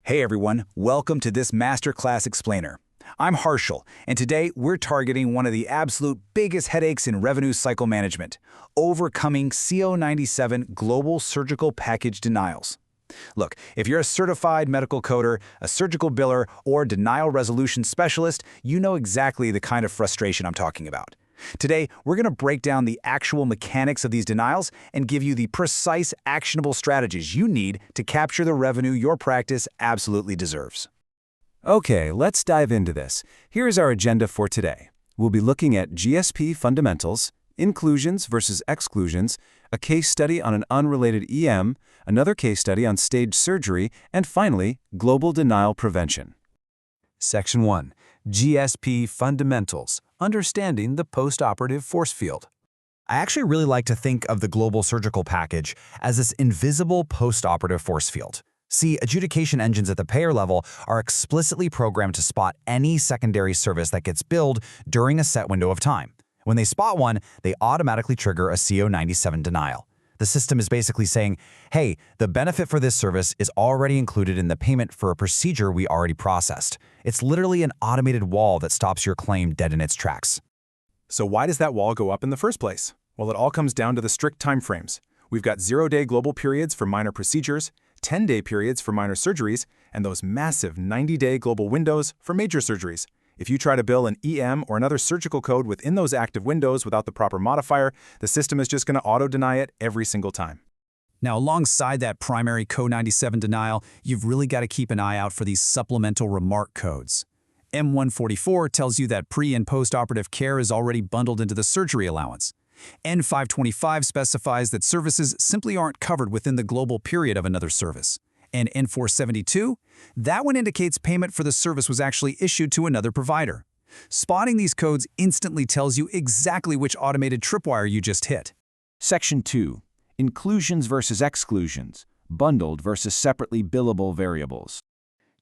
Hey everyone, welcome to this Masterclass Explainer. I'm Harshal, and today we're targeting one of the absolute biggest headaches in revenue cycle management, overcoming CO97 global surgical package denials. Look, if you're a certified medical coder, a surgical biller, or denial resolution specialist, you know exactly the kind of frustration I'm talking about. Today, we're going to break down the actual mechanics of these denials and give you the precise, actionable strategies you need to capture the revenue your practice absolutely deserves. Okay, let's dive into this. Here's our agenda for today. We'll be looking at GSP fundamentals, inclusions versus exclusions, a case study on an unrelated EM, another case study on staged surgery, and finally, global denial prevention. Section 1. GSP Fundamentals, Understanding the Postoperative Force Field. I actually really like to think of the global surgical package as this invisible postoperative force field. See, adjudication engines at the payer level are explicitly programmed to spot any secondary service that gets billed during a set window of time. When they spot one, they automatically trigger a CO97 denial. The system is basically saying, hey, the benefit for this service is already included in the payment for a procedure we already processed. It's literally an automated wall that stops your claim dead in its tracks. So why does that wall go up in the first place? Well, it all comes down to the strict timeframes. We've got 0-day global periods for minor procedures, 10-day periods for minor surgeries, and those massive 90-day global windows for major surgeries. If you try to bill an EM or another surgical code within those active windows without the proper modifier, the system is just going to auto-deny it every single time. Now, alongside that primary code 97 denial, you've really got to keep an eye out for these supplemental remark codes. M144 tells you that pre- and post-operative care is already bundled into the surgery allowance. N525 specifies that services simply aren't covered within the global period of another service. And N472, that one indicates payment for the service was actually issued to another provider. Spotting these codes instantly tells you exactly which automated tripwire you just hit. Section 2. Inclusions versus exclusions, bundled versus separately billable variables.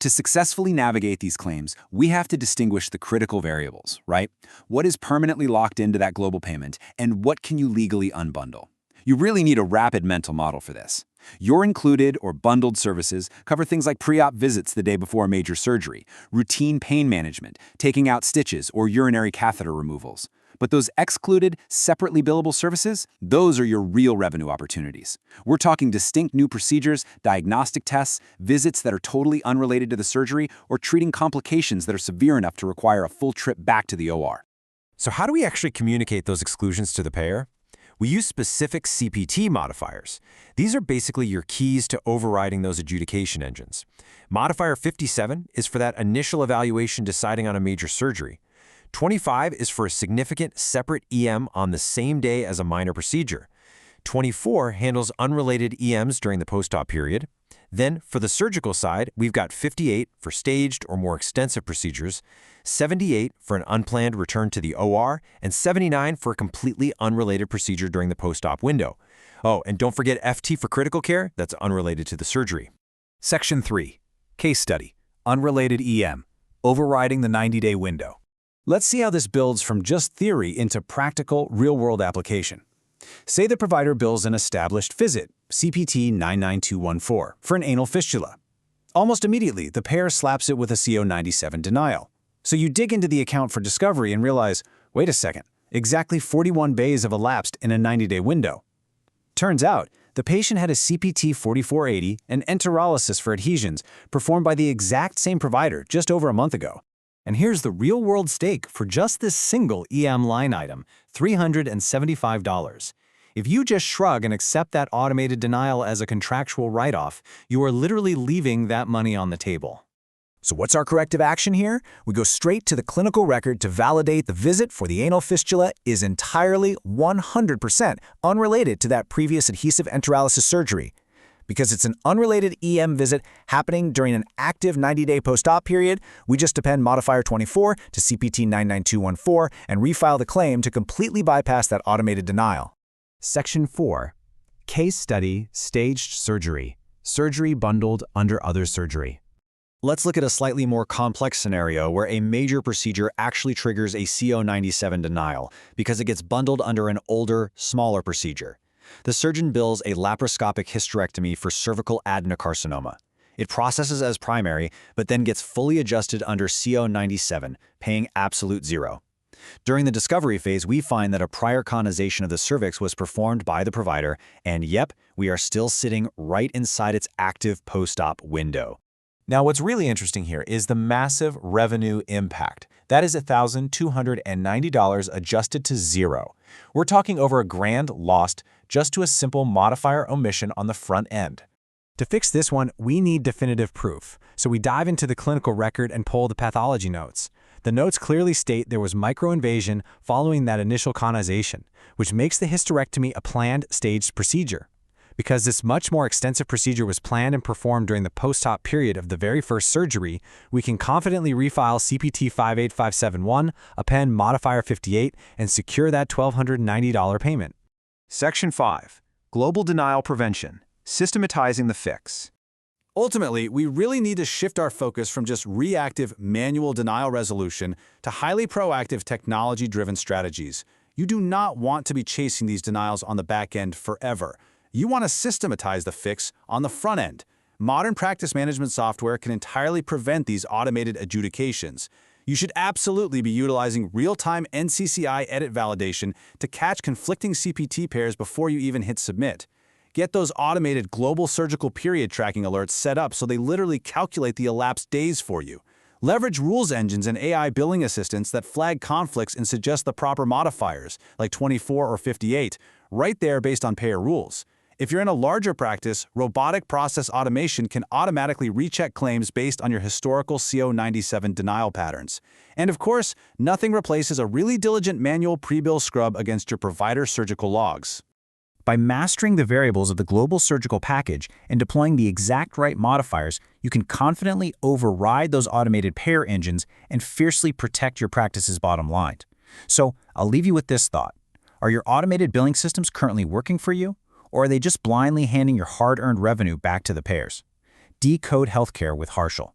To successfully navigate these claims, we have to distinguish the critical variables, right? What is permanently locked into that global payment, and what can you legally unbundle? You really need a rapid mental model for this. Your included or bundled services cover things like pre-op visits the day before a major surgery, routine pain management, taking out stitches, or urinary catheter removals. But those excluded, separately billable services, those are your real revenue opportunities. We're talking distinct new procedures, diagnostic tests, visits that are totally unrelated to the surgery, or treating complications that are severe enough to require a full trip back to the OR. So how do we actually communicate those exclusions to the payer? We use specific CPT modifiers. These are basically your keys to overriding those adjudication engines. Modifier 57 is for that initial evaluation deciding on a major surgery. 25 is for a significant separate EM on the same day as a minor procedure. 24 handles unrelated EMs during the post-op period. Then, for the surgical side, we've got 58 for staged or more extensive procedures, 78 for an unplanned return to the OR, and 79 for a completely unrelated procedure during the post-op window. Oh, and don't forget FT for critical care, that's unrelated to the surgery. Section 3. Case study. Unrelated EM. Overriding the 90-day window. Let's see how this builds from just theory into practical, real-world application. Say the provider bills an established visit, CPT 99214, for an anal fistula. Almost immediately, the payer slaps it with a CO97 denial. So you dig into the account for discovery and realize, wait a second, exactly 41 bays have elapsed in a 90-day window. Turns out, the patient had a CPT 4480 and enterolysis for adhesions performed by the exact same provider just over a month ago. And here's the real-world stake for just this single EM line item, $375. If you just shrug and accept that automated denial as a contractual write-off, you are literally leaving that money on the table. So what's our corrective action here? We go straight to the clinical record to validate the visit for the anal fistula is entirely 100% unrelated to that previous adhesive enterolysis surgery. Because it's an unrelated EM visit happening during an active 90-day post-op period, we just append modifier 24 to CPT 99214 and refile the claim to completely bypass that automated denial. Section 4. Case study, staged surgery, surgery bundled under other surgery. Let's look at a slightly more complex scenario where a major procedure actually triggers a CO97 denial because it gets bundled under an older, smaller procedure. The surgeon bills a laparoscopic hysterectomy for cervical adenocarcinoma. It processes as primary, but then gets fully adjusted under CO 97, paying absolute zero. During the discovery phase, we find that a prior conization of the cervix was performed by the provider, and yep, we are still sitting right inside its active post-op window. Now, what's really interesting here is the massive revenue impact. That is $1,290 adjusted to zero. We're talking over $1,000 lost just to a simple modifier omission on the front end. To fix this one, we need definitive proof, so we dive into the clinical record and pull the pathology notes. The notes clearly state there was microinvasion following that initial conization, which makes the hysterectomy a planned, staged procedure. Because this much more extensive procedure was planned and performed during the post-op period of the very first surgery, we can confidently refile CPT 58571, append modifier 58, and secure that $1,290 payment. Section 5. Global Denial Prevention. Systematizing the fix. Ultimately, we really need to shift our focus from just reactive manual denial resolution to highly proactive technology-driven strategies. You do not want to be chasing these denials on the back end forever. You want to systematize the fix on the front end. Modern practice management software can entirely prevent these automated adjudications. You should absolutely be utilizing real-time NCCI edit validation to catch conflicting CPT pairs before you even hit submit. Get those automated global surgical period tracking alerts set up so they literally calculate the elapsed days for you. Leverage rules engines and AI billing assistants that flag conflicts and suggest the proper modifiers, like 24 or 58, right there based on payer rules. If you're in a larger practice, robotic process automation can automatically recheck claims based on your historical CO 97 denial patterns. And of course, nothing replaces a really diligent manual pre-bill scrub against your provider's surgical logs. By mastering the variables of the global surgical package and deploying the exact right modifiers, you can confidently override those automated payer engines and fiercely protect your practice's bottom line. So, I'll leave you with this thought. Are your automated billing systems currently working for you? Or are they just blindly handing your hard-earned revenue back to the payers? Decode Healthcare with Harshal.